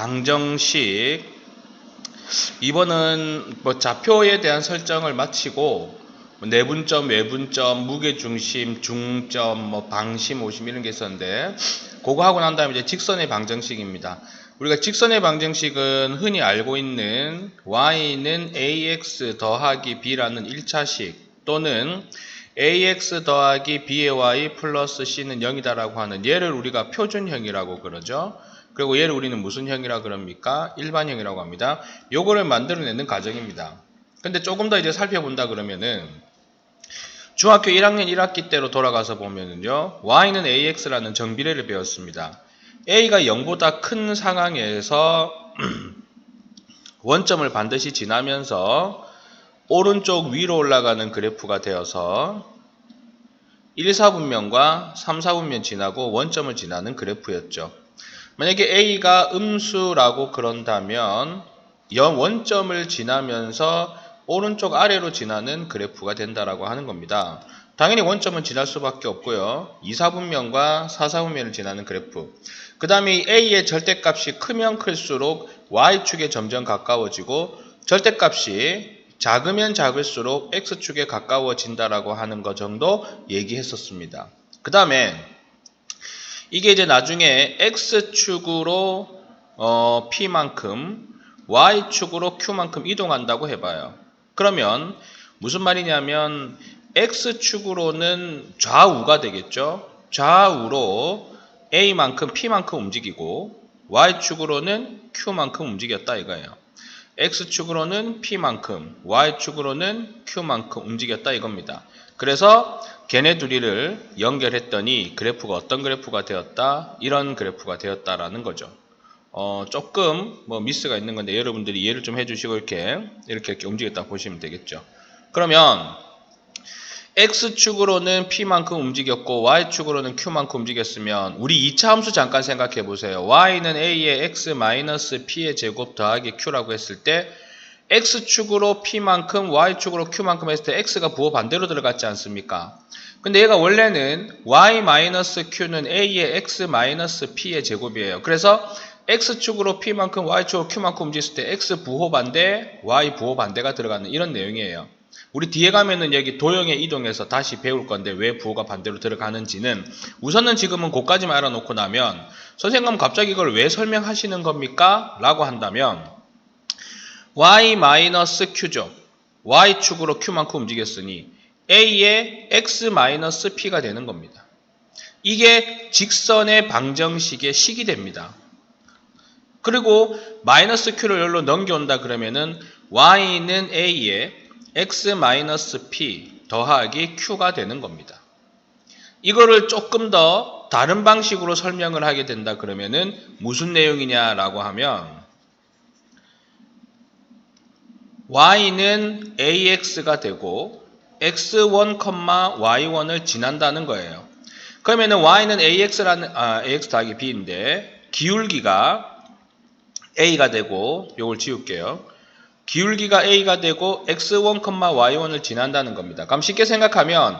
방정식. 이번은 좌표에 대한 설정을 마치고 내분점, 외분점, 무게중심, 중점, 방심, 오심 이런 게 있었는데 그거 하고 난 다음에 이제 직선의 방정식입니다. 우리가 직선의 방정식은 흔히 알고 있는 y는 ax 더하기 b라는 1차식 또는 ax 더하기 b의 y 플러스 c는 0이다라고 하는 얘를 우리가 표준형이라고 그러죠. 그리고 얘를 우리는 무슨 형이라 그럽니까? 일반형이라고 합니다. 요거를 만들어내는 과정입니다. 근데 조금 더 이제 살펴본다 그러면은 중학교 1학년 1학기 때로 돌아가서 보면은요, y는 ax라는 정비례를 배웠습니다. a가 0보다 큰 상황에서 원점을 반드시 지나면서 오른쪽 위로 올라가는 그래프가 되어서 1, 4분면과 3, 4분면 지나고 원점을 지나는 그래프였죠. 만약에 a가 음수라고 그런다면 원점을 지나면서 오른쪽 아래로 지나는 그래프가 된다라고 하는 겁니다. 당연히 원점은 지날 수밖에 없고요. 2, 4분면과 4, 4분면을 지나는 그래프. 그 다음에 a의 절대값이 크면 클수록 y축에 점점 가까워지고 절대값이 작으면 작을수록 x축에 가까워진다라고 하는 것 정도 얘기했었습니다. 그 다음에 이게 이제 나중에 x축으로 p만큼 y축으로 q만큼 이동한다고 해봐요. 그러면 무슨 말이냐면 x축으로는 좌우가 되겠죠. 좌우로 a만큼 p만큼 움직이고 y축으로는 q만큼 움직였다 이거예요. x축으로는 p만큼 y축으로는 q만큼 움직였다 이겁니다. 그래서 걔네 둘이를 연결했더니 그래프가 어떤 그래프가 되었다? 이런 그래프가 되었다라는 거죠. 조금 미스가 있는 건데 여러분들이 이해를 좀 해주시고 이렇게 움직였다 보시면 되겠죠. 그러면 x축으로는 p만큼 움직였고 y축으로는 q만큼 움직였으면 우리 2차 함수 잠깐 생각해 보세요. y는 a의 x-p의 제곱 더하기 q라고 했을 때 x축으로 p만큼 y축으로 q만큼 했을 때 x가 부호 반대로 들어갔지 않습니까? 근데 얘가 원래는 y-q는 a의 x-p의 제곱이에요. 그래서 x축으로 p만큼 y축으로 q만큼 움직였을 때 x 부호 반대, y 부호 반대가 들어가는 이런 내용이에요. 우리 뒤에 가면은 여기 도형에 이동해서 다시 배울 건데 왜 부호가 반대로 들어가는지는 우선은 지금은 그것까지만 알아놓고 나면 선생님 갑자기 이걸 왜 설명하시는 겁니까? 라고 한다면 y-q죠. y축으로 q만큼 움직였으니 a의 x-p가 되는 겁니다. 이게 직선의 방정식의 식이 됩니다. 그리고 마이너스 q를 여기로 넘겨온다 그러면은 y는 a의 x-p 더하기 q가 되는 겁니다. 이거를 조금 더 다른 방식으로 설명을 하게 된다 그러면은 무슨 내용이냐라고 하면 y는 ax가 되고 x1, y1을 지난다는 거예요. 그러면은 y는 ax 더하기 b인데 기울기가 a가 되고 요걸 지울게요. 기울기가 a가 되고 x1, y1을 지난다는 겁니다. 그럼 쉽게 생각하면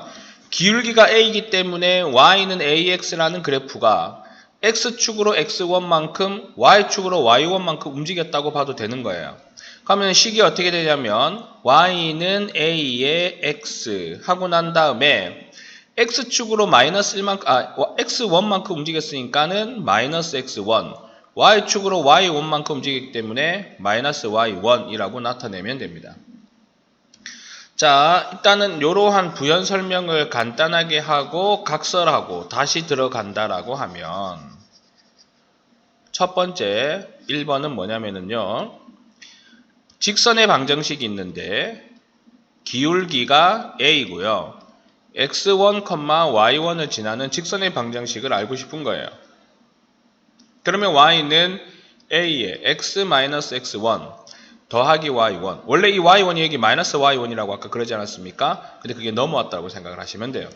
기울기가 a이기 때문에 y는 ax라는 그래프가 x축으로 x1만큼 y축으로 y1만큼 움직였다고 봐도 되는 거예요. 그러면 식이 어떻게 되냐면 y는 a의 x 하고 난 다음에 x축으로 마이너스 1만큼 x1만큼 움직였으니까는 마이너스 x1 y축으로 y1만큼 움직이기 때문에 마이너스 y1이라고 나타내면 됩니다. 자, 일단은 이러한 부연 설명을 간단하게 하고 각설하고 다시 들어간다라고 하면 첫 번째 1번은 뭐냐면요. 직선의 방정식이 있는데 기울기가 a이고요. x1, y1을 지나는 직선의 방정식을 알고 싶은 거예요. 그러면 y는 a의 x-x1 더하기 y1. 원래 이 y1이 여기 마이너스 y1이라고 아까 그러지 않았습니까? 근데 그게 넘어왔다고 생각을 하시면 돼요.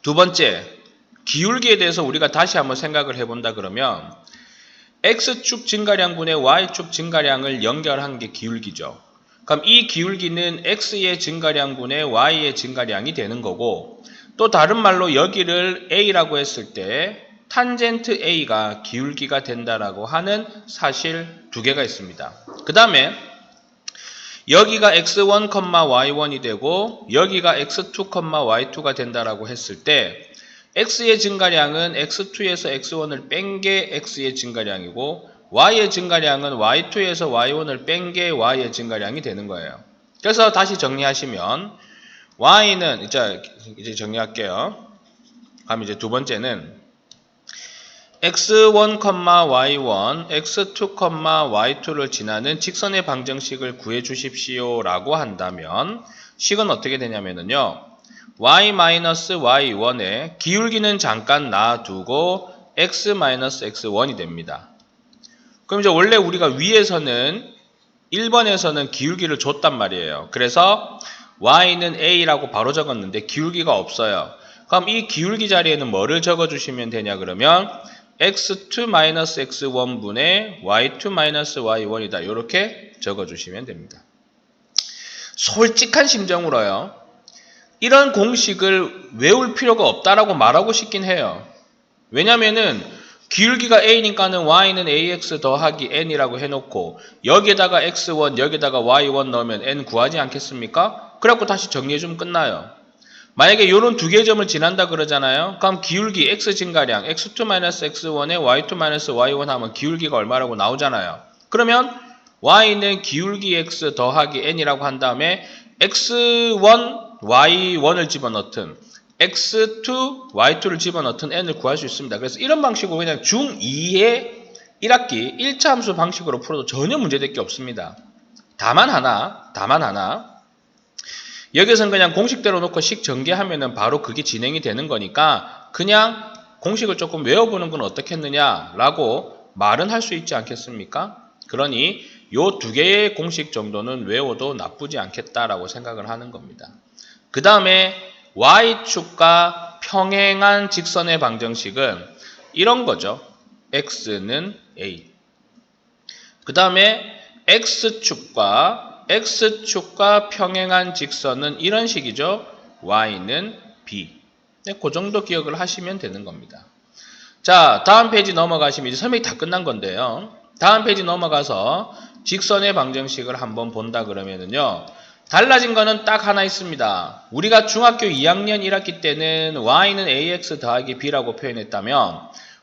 두 번째, 기울기에 대해서 우리가 다시 한번 생각을 해본다 그러면 x축 증가량분의 y축 증가량을 연결한 게 기울기죠. 그럼 이 기울기는 x의 증가량분의 y의 증가량이 되는 거고 또 다른 말로 여기를 a라고 했을 때 탄젠트 A가 기울기가 된다라고 하는 사실 두 개가 있습니다. 그 다음에 여기가 x1, y1이 되고 여기가 x2, y2가 된다라고 했을 때 x의 증가량은 x2에서 x1을 뺀 게 x의 증가량이고 y의 증가량은 y2에서 y1을 뺀 게 y의 증가량이 되는 거예요. 그래서 다시 정리하시면 y는 이제 정리할게요. 그럼 이제 두 번째는 x1, y1, x2, y2를 지나는 직선의 방정식을 구해 주십시오 라고 한다면 식은 어떻게 되냐면요. y-y1에 기울기는 잠깐 놔두고 x-x1이 됩니다. 그럼 이제 원래 우리가 위에서는 1번에서는 기울기를 줬단 말이에요. 그래서 y는 a라고 바로 적었는데 기울기가 없어요. 그럼 이 기울기 자리에는 뭐를 적어주시면 되냐 그러면 x2-x1 분의 y2-y1이다. 이렇게 적어주시면 됩니다. 솔직한 심정으로요. 이런 공식을 외울 필요가 없다라고 말하고 싶긴 해요. 왜냐면은 기울기가 a니까는 y는 ax 더하기 n이라고 해놓고 여기에다가 x1 여기에다가 y1 넣으면 n 구하지 않겠습니까? 그래갖고 다시 정리해주면 끝나요. 만약에 이런 두 개의 점을 지난다 그러잖아요. 그럼 기울기 x 증가량 x2-x1에 y2-y1 하면 기울기가 얼마라고 나오잖아요. 그러면 y는 기울기 x 더하기 n이라고 한 다음에 x1, y1을 집어넣든 x2, y2를 집어넣든 n을 구할 수 있습니다. 그래서 이런 방식으로 그냥 중2의 1학기 1차 함수 방식으로 풀어도 전혀 문제될 게 없습니다. 다만 하나 여기서는 그냥 공식대로 놓고 식 전개하면은 바로 그게 진행이 되는 거니까 그냥 공식을 조금 외워보는 건 어떻겠느냐라고 말은 할 수 있지 않겠습니까? 그러니 요 두 개의 공식 정도는 외워도 나쁘지 않겠다라고 생각을 하는 겁니다. 그 다음에 y축과 평행한 직선의 방정식은 이런 거죠. x는 a. 그 다음에 x축과 평행한 직선은 이런 식이죠. y는 b. 네, 그 정도 기억을 하시면 되는 겁니다. 자, 다음 페이지 넘어가시면 이제 설명이 다 끝난 건데요. 다음 페이지 넘어가서 직선의 방정식을 한번 본다 그러면은요. 달라진 거는 딱 하나 있습니다. 우리가 중학교 2학년 1학기 때는 y는 ax 더하기 b라고 표현했다면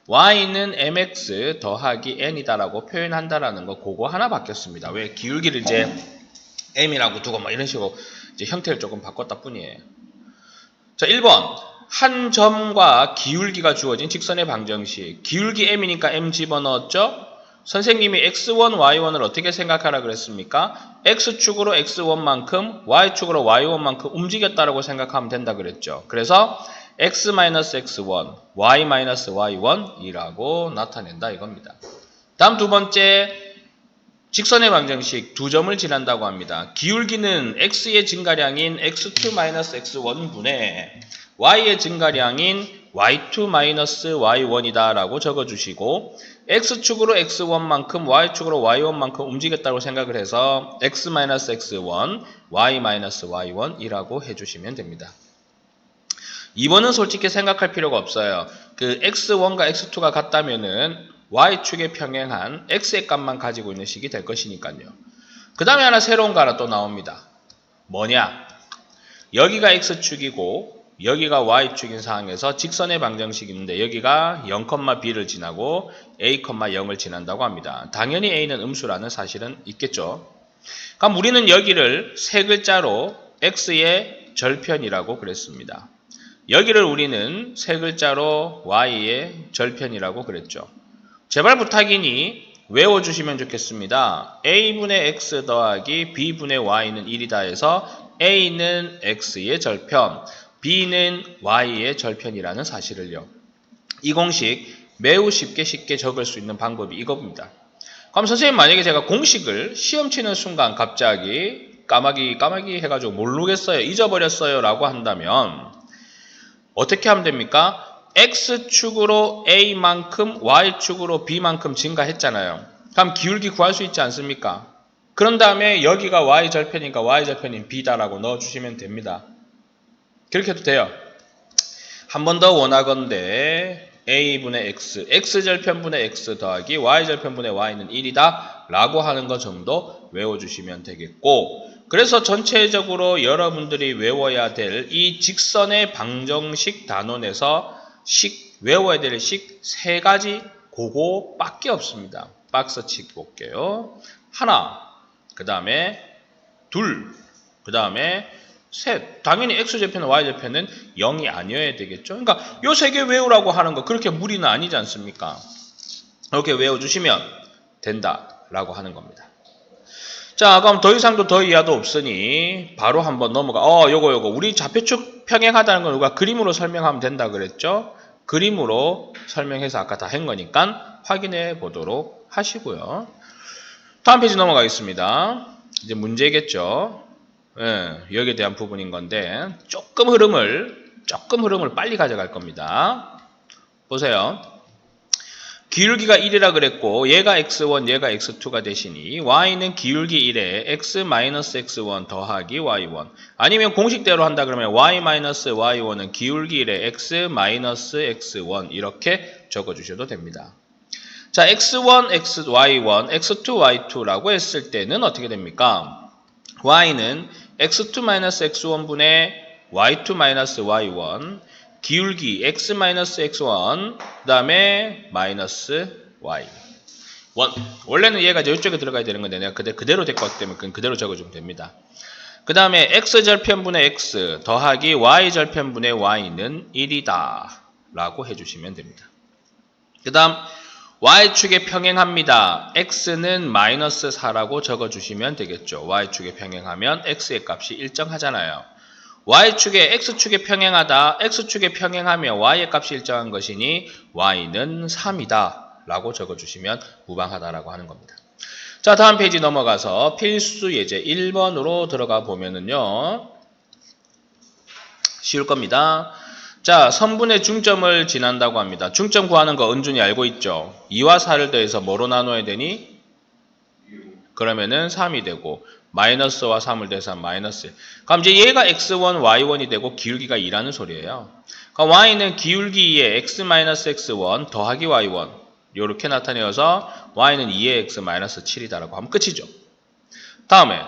y는 mx 더하기 n이다라고 표현한다라는 거 그거 하나 바뀌었습니다. 왜? 기울기를 이제 m이라고 두고 뭐 이런 식으로 이제 형태를 조금 바꿨다 뿐이에요. 자, 1번. 한 점과 기울기가 주어진 직선의 방정식. 기울기 m이니까 m 집어넣었죠? 선생님이 x1, y1을 어떻게 생각하라 그랬습니까? x축으로 x1만큼, y축으로 y1만큼 움직였다라고 생각하면 된다 그랬죠. 그래서 x-x1, y-y1이라고 나타낸다 이겁니다. 다음 두 번째, 직선의 방정식 두 점을 지난다고 합니다. 기울기는 x의 증가량인 x2-x1분의 y의 증가량인 y2-y1이다 라고 적어주시고 x축으로 x1만큼 y축으로 y1만큼 움직였다고 생각을 해서 x-x1, y-y1이라고 해주시면 됩니다. 2번은 솔직히 생각할 필요가 없어요. 그 x1과 x2가 같다면은 y축에 평행한 x의 값만 가지고 있는 식이 될 것이니까요. 그 다음에 하나 새로운 거 하나 또 나옵니다. 뭐냐? 여기가 x축이고 여기가 y축인 상황에서 직선의 방정식이 있는데 여기가 0,b를 지나고 a, 0을 지난다고 합니다. 당연히 a는 음수라는 사실은 있겠죠. 그럼 우리는 여기를 세 글자로 x의 절편이라고 그랬습니다. 여기를 우리는 세 글자로 y의 절편이라고 그랬죠. 제발 부탁이니 외워주시면 좋겠습니다. a분의 x 더하기 b분의 y는 1이다 해서 a는 x의 절편, b는 y의 절편이라는 사실을요. 이 공식 매우 쉽게 적을 수 있는 방법이 이겁니다. 그럼 선생님 만약에 제가 공식을 시험 치는 순간 갑자기 까마귀 해가지고 모르겠어요, 잊어버렸어요 라고 한다면 어떻게 하면 됩니까? x축으로 a만큼 y축으로 b만큼 증가했잖아요. 그럼 기울기 구할 수 있지 않습니까? 그런 다음에 여기가 y절편이니까 y절편인 b다라고 넣어주시면 됩니다. 그렇게 해도 돼요. 한 번 더 원하건대 a분의 x, x절편분의 x 더하기 y절편분의 y는 1이다 라고 하는 거 정도 외워주시면 되겠고, 그래서 전체적으로 여러분들이 외워야 될 이 직선의 방정식 단원에서 외워야 될 식 3가지 그거밖에 없습니다. 박스 치고 볼게요. 하나, 그 다음에 둘, 그 다음에 셋. 당연히 x절편과 y절편은 0이 아니어야 되겠죠. 그러니까 요 3개 외우라고 하는 거 그렇게 무리는 아니지 않습니까? 이렇게 외워주시면 된다라고 하는 겁니다. 자, 그럼 더 이상도 더 이하도 없으니 바로 한번 넘어가. 요거 우리 좌표축 평행하다는 건 우리가 그림으로 설명하면 된다 그랬죠? 그림으로 설명해서 아까 다 한 거니까 확인해 보도록 하시고요. 다음 페이지 넘어가겠습니다. 이제 문제겠죠. 예, 여기에 대한 부분인 건데 조금 흐름을 빨리 가져갈 겁니다. 보세요. 기울기가 1이라 그랬고 얘가 x1, 얘가 x2가 되시니 y는 기울기 1에 x-x1 더하기 y1, 아니면 공식대로 한다 그러면 y-y1은 기울기 1에 x-x1 이렇게 적어주셔도 됩니다. 자, x1, y1, x2, y2라고 했을 때는 어떻게 됩니까? y는 x2-x1분의 y2-y1 기울기 x-x1 그 다음에 마이너스 y 1. 원래는 얘가 이쪽에 들어가야 되는 건데 내가 그대로 데리고 왔기 때문에 그대로 적어주면 됩니다. 그 다음에 x절편분의 x 더하기 y절편분의 y는 1이다 라고 해주시면 됩니다. 그 다음 y축에 평행합니다. x는 마이너스 4라고 적어주시면 되겠죠. y축에 평행하면 x의 값이 일정하잖아요. y축에 x축에 평행하다, x축에 평행하며 y의 값이 일정한 것이니 y는 3이다 라고 적어주시면 무방하다라고 하는 겁니다. 자, 다음 페이지 넘어가서 필수 예제 1번으로 들어가 보면은요, 쉬울 겁니다. 자, 선분의 중점을 지난다고 합니다. 중점 구하는 거 은준이 알고 있죠? 2와 4를 더해서 뭐로 나눠야 되니? 그러면은 3이 되고 마이너스와 3을 더해서 마이너스 1. 그럼 이제 얘가 x1, y1이 되고 기울기가 2라는 소리예요. 그러니까 y는 기울기 2에 x-x1 더하기 y1 이렇게 나타내어서 y는 2의 x-7이다라고 하면 끝이죠. 다음에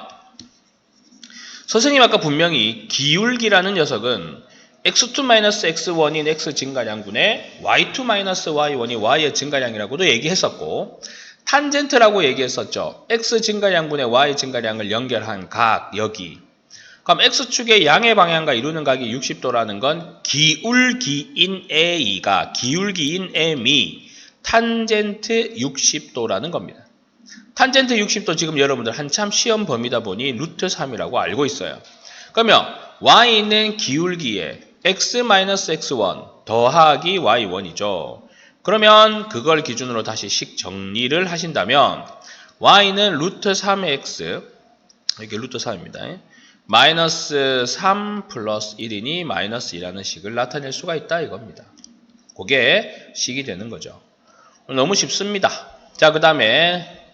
선생님 아까 분명히 기울기라는 녀석은 x2-x1인 x 증가량분의 y2-y1이 y의 증가량이라고도 얘기했었고, 탄젠트라고 얘기했었죠. x 증가량분의 y 증가량을 연결한 각 여기. 그럼 x축의 양의 방향과 이루는 각이 60도라는 건 기울기인 A가 기울기인 M이 탄젠트 60도라는 겁니다. 탄젠트 60도 지금 여러분들 한참 시험 범위다 보니 루트 3이라고 알고 있어요. 그러면 y는 기울기에 x-x1 더하기 y1이죠. 그러면 그걸 기준으로 다시 식 정리를 하신다면 y는 루트 3x, 이게 루트 3입니다. 마이너스 3 플러스 1이니 마이너스 2라는 식을 나타낼 수가 있다 이겁니다. 그게 식이 되는 거죠. 너무 쉽습니다. 자, 그 다음에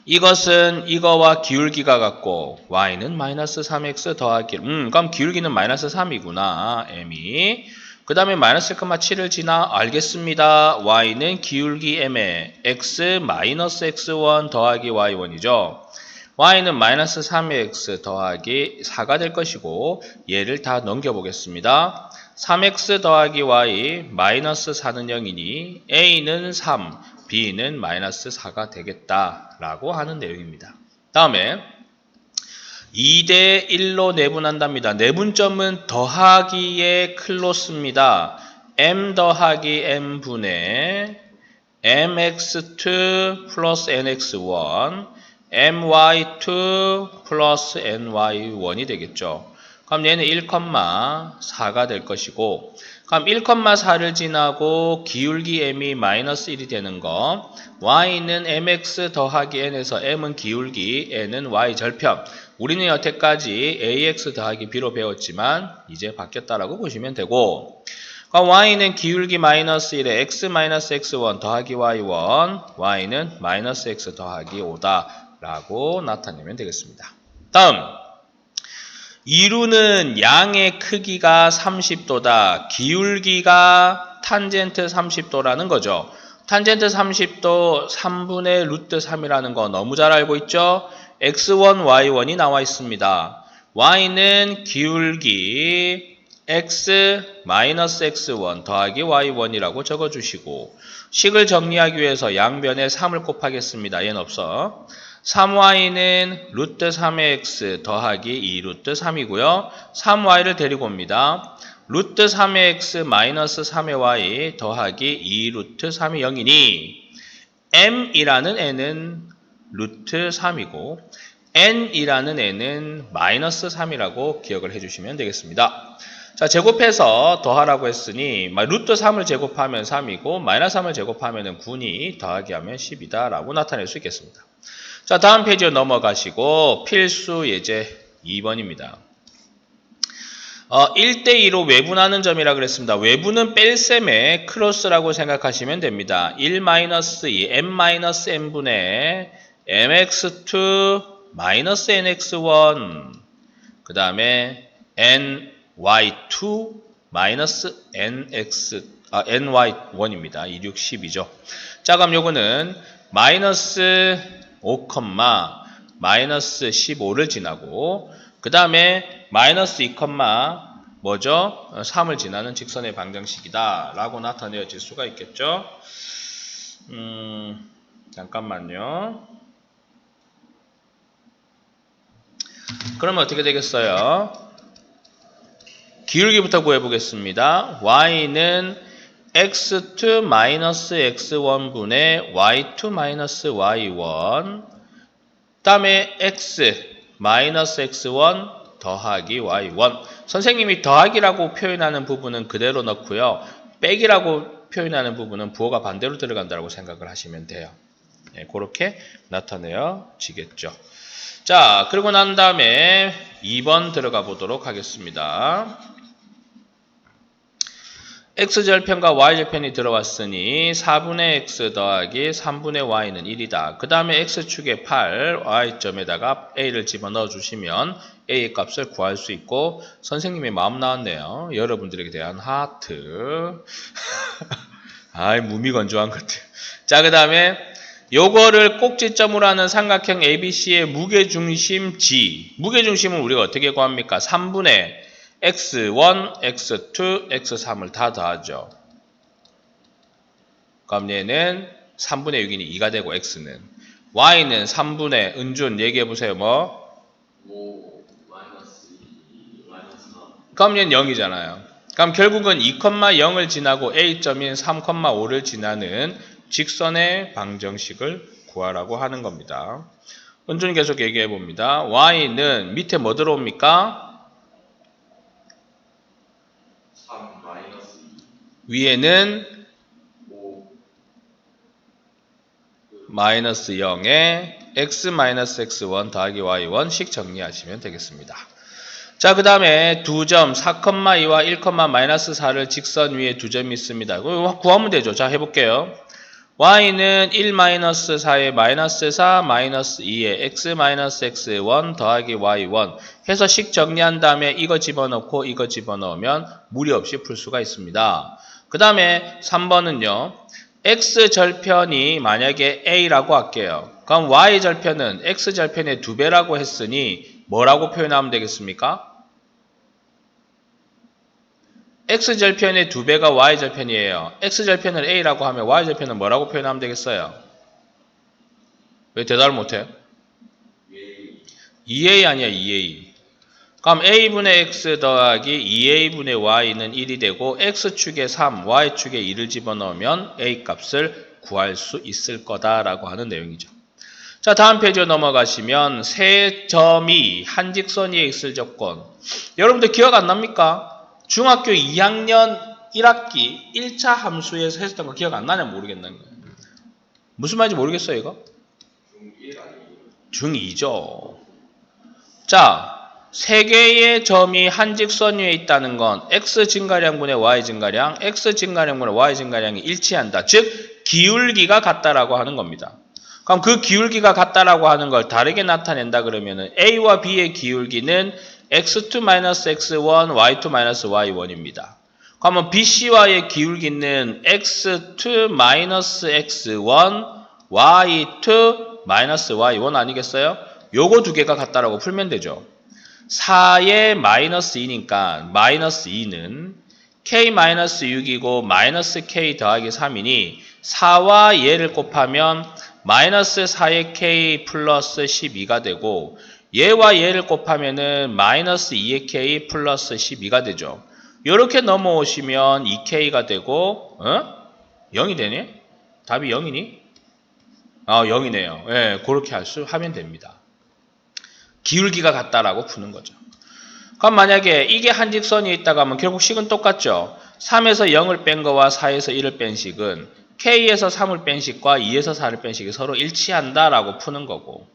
이것은 이거와 기울기가 같고 y는 마이너스 3x 더하기 그럼 기울기는 마이너스 3이구나 m이. 그 다음에 마이너스 1,7을 지나 알겠습니다. y는 기울기 m에 x 마이너스 x1 더하기 y1이죠. y는 마이너스 3x 더하기 4가 될 것이고 얘를 다 넘겨보겠습니다. 3x 더하기 y 마이너스 4는 0이니 a는 3, b는 마이너스 4가 되겠다라고 하는 내용입니다. 다음에 2대 1로 내분한답니다. 내분점은 더하기의 클로스입니다. m 더하기 m분의 mx2 플러스 nx1 my2 플러스 ny1이 되겠죠. 그럼 얘는 1,4가 될 것이고, 그럼 1,4를 지나고 기울기 m이 마이너스 1이 되는 거, y는 mx 더하기 n에서 m은 기울기, n은 y 절편. 우리는 여태까지 ax 더하기 b로 배웠지만 이제 바뀌었다라고 보시면 되고, 그럼 y는 기울기 마이너스 1에 x-x1 더하기 y1, y는 마이너스 x 더하기 5다 라고 나타내면 되겠습니다. 다음, 이루는 양의 크기가 30도다. 기울기가 탄젠트 30도라는 거죠. 탄젠트 30도 3분의 루트 3이라는 거 너무 잘 알고 있죠? x1, y1이 나와 있습니다. y는 기울기 x 마이너스 x1 더하기 y1이라고 적어주시고 식을 정리하기 위해서 양변에 3을 곱하겠습니다. 얘는 없어. 3y는 루트 3의 x 더하기 2 루트 3이고요. 3y를 데리고 옵니다. 루트 3의 x 마이너스 3의 y 더하기 2 루트 3이 0이니 m이라는 애는 루트 3이고 n이라는 애는 마이너스 3이라고 기억을 해주시면 되겠습니다. 자, 제곱해서 더하라고 했으니 루트 3을 제곱하면 3이고 마이너스 3을 제곱하면 9니 더하기 하면 10이다 라고 나타낼 수 있겠습니다. 자, 다음 페이지로 넘어가시고 필수 예제 2번입니다. 1대2로 외분하는 점이라 그랬습니다. 외분은 뺄셈의 크로스라고 생각하시면 됩니다. 1-2 m-n분의 mx2 마이너스 nx1 그 다음에 ny2 마이너스 ny1입니다. 2, 6, 10이죠. 자, 그럼 요거는 마이너스 5, 마이너스 15를 지나고 그 다음에 마이너스 2, 뭐죠? 3을 지나는 직선의 방정식이다 라고 나타내어질 수가 있겠죠. 잠깐만요. 그러면 어떻게 되겠어요? 기울기부터 구해보겠습니다. y는 x2 마이너스 x1분의 y2 마이너스 y1 그 다음에 x 마이너스 x1 더하기 y1 선생님이 더하기라고 표현하는 부분은 그대로 넣고요. 빼기라고 표현하는 부분은 부호가 반대로 들어간다고 생각을 하시면 돼요. 네, 그렇게 나타내어지겠죠. 자, 그리고 난 다음에 2번 들어가 보도록 하겠습니다. x절편과 y절편이 들어왔으니 4분의 x 더하기 3분의 y는 1이다. 그 다음에 x축에 8, y점에다가 a를 집어넣어 주시면 a의 값을 구할 수 있고 선생님의 마음 나왔네요. 여러분들에게 대한 하트. 아이 무미건조한 것들. 자, 그 다음에 요거를 꼭지점으로 하는 삼각형 ABC의 무게중심 G. 무게중심은 우리가 어떻게 구합니까? 3분의 x1, x2, x3을 다 더하죠. 그럼 얘는 3분의 6이니 2가 되고 x는 y는 3분의 은준 얘기해보세요. 뭐? 5 마이너스 2 마이너스 4. 그럼 얘는 0이잖아요. 그럼 결국은 2,0을 지나고 a점인 3,5를 지나는 직선의 방정식을 구하라고 하는 겁니다. 은준 계속 얘기해봅니다. y는 밑에 뭐 들어옵니까? 3 마이너스 2 위에는 5 마이너스 0에 x 마이너스 x1 더하기 y1식 정리하시면 되겠습니다. 자, 그 다음에 두 점 4,2와 1, 마이너스 4를 직선 위에 두 점이 있습니다. 이거 구하면 되죠. 자, 해볼게요. y는 1 마이너스 4에 마이너스 4 마이너스 2에 x 마이너스 x1 더하기 y1 해서 식 정리한 다음에 이거 집어넣고 이거 집어넣으면 무리 없이 풀 수가 있습니다. 그 다음에 3번은요. x절편이 만약에 a라고 할게요. 그럼 y절편은 x절편의 2배라고 했으니 뭐라고 표현하면 되겠습니까? x절편의 2배가 y절편이에요. x절편을 a라고 하면 y절편은 뭐라고 표현하면 되겠어요? 왜 대답을 못해요? 2a 아니야 2a. 그럼 a분의 x 더하기 2a분의 y는 1이 되고 x축에 3, y축에 2를 집어넣으면 a 값을 구할 수 있을 거다라고 하는 내용이죠. 자, 다음 페이지로 넘어가시면 세 점이 한 직선 위에 있을 조건. 여러분들 기억 안 납니까? 중학교 2학년 1학기 1차 함수에서 했었던 거 기억 안 나냐 모르겠는 거예요. 무슨 말인지 모르겠어요, 이거? 중1 아니에요? 중2죠. 자, 세 개의 점이 한 직선 위에 있다는 건 x 증가량분의 y 증가량, x 증가량분의 y 증가량이 일치한다. 즉, 기울기가 같다라고 하는 겁니다. 그럼 그 기울기가 같다라고 하는 걸 다르게 나타낸다 그러면은 a와 b의 기울기는 x2-x1, y2-y1입니다. 그러면 BC와의 기울기는 x2 마이너스 x1 y2 마이너스 y1 아니겠어요? 요거 두 개가 같다라고 풀면 되죠. 4의 마이너스 2니까 마이너스 2는 k 마이너스 6이고 마이너스 k 더하기 3이니 4와 얘를 곱하면 마이너스 4의 k 플러스 12가 되고 얘와 얘를 곱하면은 마이너스 2의 k 플러스 12가 되죠. 이렇게 넘어오시면 2k가 되고 0이 되네? 답이 0이니? 0이네요. 예, 그렇게 하면 됩니다. 기울기가 같다라고 푸는 거죠. 그럼 만약에 이게 한 직선이 있다고 하면 결국 식은 똑같죠. 3에서 0을 뺀 거와 4에서 1을 뺀 식은 K에서 3을 뺀 식과 2에서 4를 뺀 식이 서로 일치한다라고 푸는 거고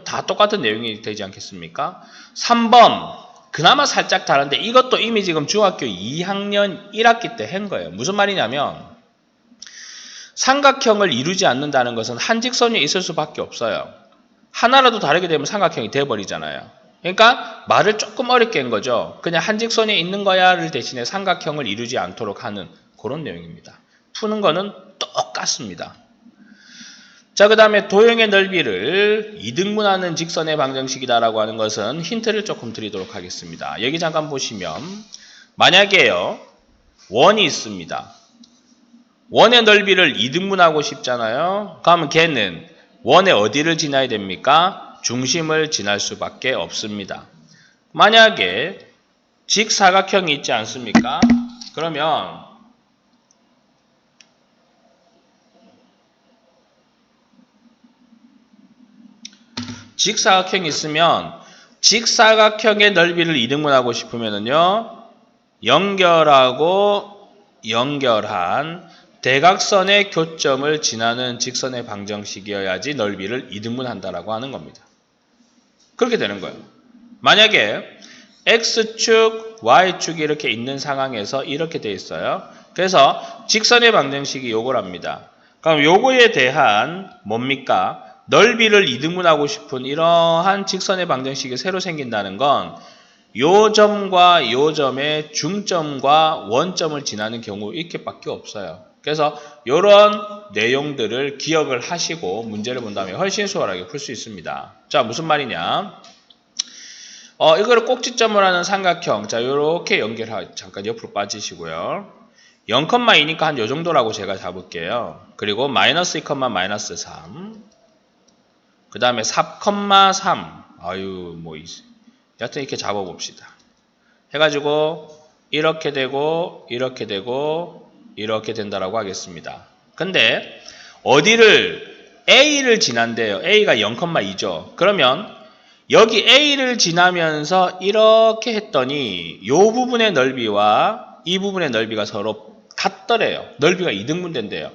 다 똑같은 내용이 되지 않겠습니까? 3번 그나마 살짝 다른데 이것도 이미 지금 중학교 2학년 1학기 때 한 거예요. 무슨 말이냐면 삼각형을 이루지 않는다는 것은 한 직선이 있을 수밖에 없어요. 하나라도 다르게 되면 삼각형이 돼버리잖아요. 그러니까 말을 조금 어렵게 한 거죠. 그냥 한 직선에 있는 거야를 대신에 삼각형을 이루지 않도록 하는 그런 내용입니다. 푸는 거는 똑같습니다. 자, 그 다음에 도형의 넓이를 이등분하는 직선의 방정식이다라고 하는 것은 힌트를 조금 드리도록 하겠습니다. 여기 잠깐 보시면 만약에요 원이 있습니다. 원의 넓이를 이등분하고 싶잖아요. 그러면 걔는 원의 어디를 지나야 됩니까? 중심을 지날 수밖에 없습니다. 만약에 직사각형이 있지 않습니까? 그러면 직사각형이 있으면 직사각형의 넓이를 이등분하고 싶으면은요 연결하고 연결한 대각선의 교점을 지나는 직선의 방정식이어야지 넓이를 이등분한다라고 하는 겁니다. 그렇게 되는 거예요. 만약에 X축, Y축이 이렇게 있는 상황에서 이렇게 돼 있어요. 그래서 직선의 방정식이 요거랍니다. 그럼 요거에 대한 뭡니까? 넓이를 이등분하고 싶은 이러한 직선의 방정식이 새로 생긴다는 건 요 점과 요 점의 중점과 원점을 지나는 경우 이렇게밖에 없어요. 그래서 이런 내용들을 기억을 하시고 문제를 본다면 훨씬 수월하게 풀 수 있습니다. 자, 무슨 말이냐? 이거를 꼭지점을 하는 삼각형. 자, 요렇게 연결하, 잠깐 옆으로 빠지시고요. 0,2니까 한 요 정도라고 제가 잡을게요. 그리고 마이너스 2, 마이너스 3. 그 다음에 4,3. 여하튼 이렇게 잡아봅시다. 해가지고, 이렇게 되고, 이렇게 되고, 이렇게 된다라고 하겠습니다. 근데, 어디를, A를 지난대요. A가 0,2죠. 그러면, 여기 A를 지나면서 이렇게 했더니, 요 부분의 넓이와 이 부분의 넓이가 서로 같더래요. 넓이가 이등분된대요.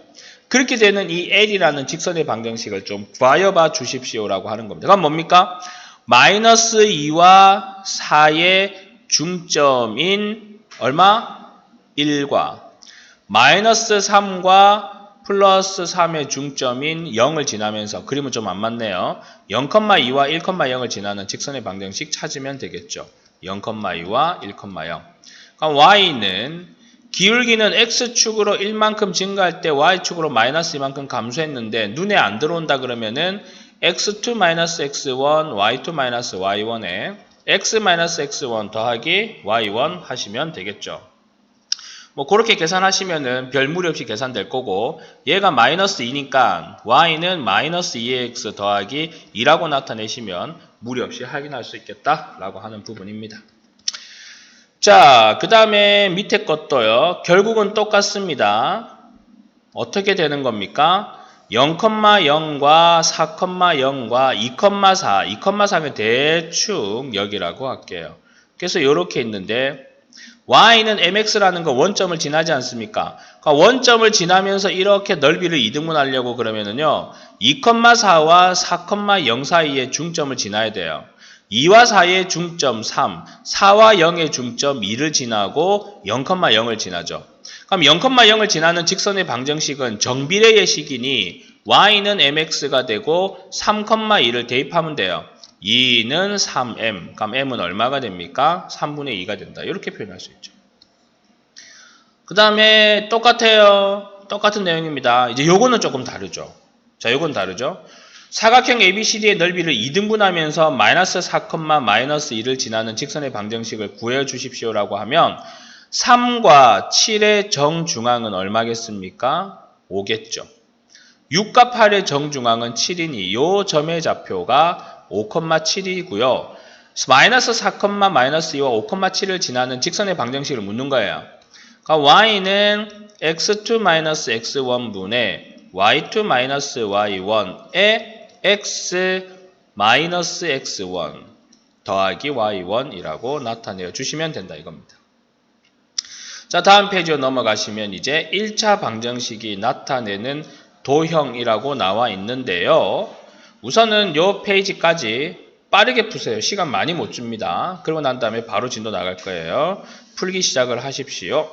그렇게 되는 이 L이라는 직선의 방정식을 좀 구하여봐 주십시오라고 하는 겁니다. 그럼 뭡니까? 마이너스 2와 4의 중점인 얼마? 1과 마이너스 3과 플러스 3의 중점인 0을 지나면서 그림은 좀 안 맞네요. 0,2와 1,0을 지나는 직선의 방정식 찾으면 되겠죠. 0,2와 1,0. 그럼 y는 기울기는 x축으로 1만큼 증가할 때 y축으로 마이너스 2만큼 감소했는데 눈에 안 들어온다 그러면은 x2 마이너스 x1 y2 마이너스 y1에 x 마이너스 x1 더하기 y1 하시면 되겠죠. 뭐 그렇게 계산하시면은 별 무리 없이 계산될 거고 얘가 마이너스 2니까 y는 마이너스 2x 더하기 2라고 나타내시면 무리 없이 확인할 수 있겠다라고 하는 부분입니다. 자, 그 다음에 밑에 것도요. 결국은 똑같습니다. 어떻게 되는 겁니까? 0,0과 4,0과 2,4, 2,4면 대충 여기라고 할게요. 그래서 이렇게 있는데 y는 mx라는 거 원점을 지나지 않습니까? 그러니까 원점을 지나면서 이렇게 넓이를 이등분하려고 그러면은요. 2,4와 4,0 사이의 중점을 지나야 돼요. 2와 4의 중점 3, 4와 0의 중점 2를 지나고 0,0을 지나죠. 그럼 0,0을 지나는 직선의 방정식은 정비례의 식이니 y는 mx가 되고 3,2를 대입하면 돼요. 2는 3m. 그럼 m은 얼마가 됩니까? 3분의 2가 된다. 이렇게 표현할 수 있죠. 그 다음에 똑같아요. 똑같은 내용입니다. 이제 요거는 조금 다르죠. 자, 요건 다르죠. 사각형 ABCD의 넓이를 2등분하면서 마이너스 4, 마이너스 2를 지나는 직선의 방정식을 구해 주십시오라고 하면 3과 7의 정중앙은 얼마겠습니까? 5겠죠. 6과 8의 정중앙은 7이니 요 점의 좌표가 5,7이고요. 마이너스 4, 마이너스 2와 5,7을 지나는 직선의 방정식을 묻는 거예요. 그러니까 y는 x2 x1분의 y2 y1의 x x1 더하기 y1이라고 나타내어 주시면 된다 이겁니다. 자, 다음 페이지로 넘어가시면 이제 1차 방정식이 나타내는 도형이라고 나와 있는데요. 우선은 이 페이지까지 빠르게 푸세요. 시간 많이 못 줍니다. 그러고 난 다음에 바로 진도 나갈 거예요. 풀기 시작을 하십시오.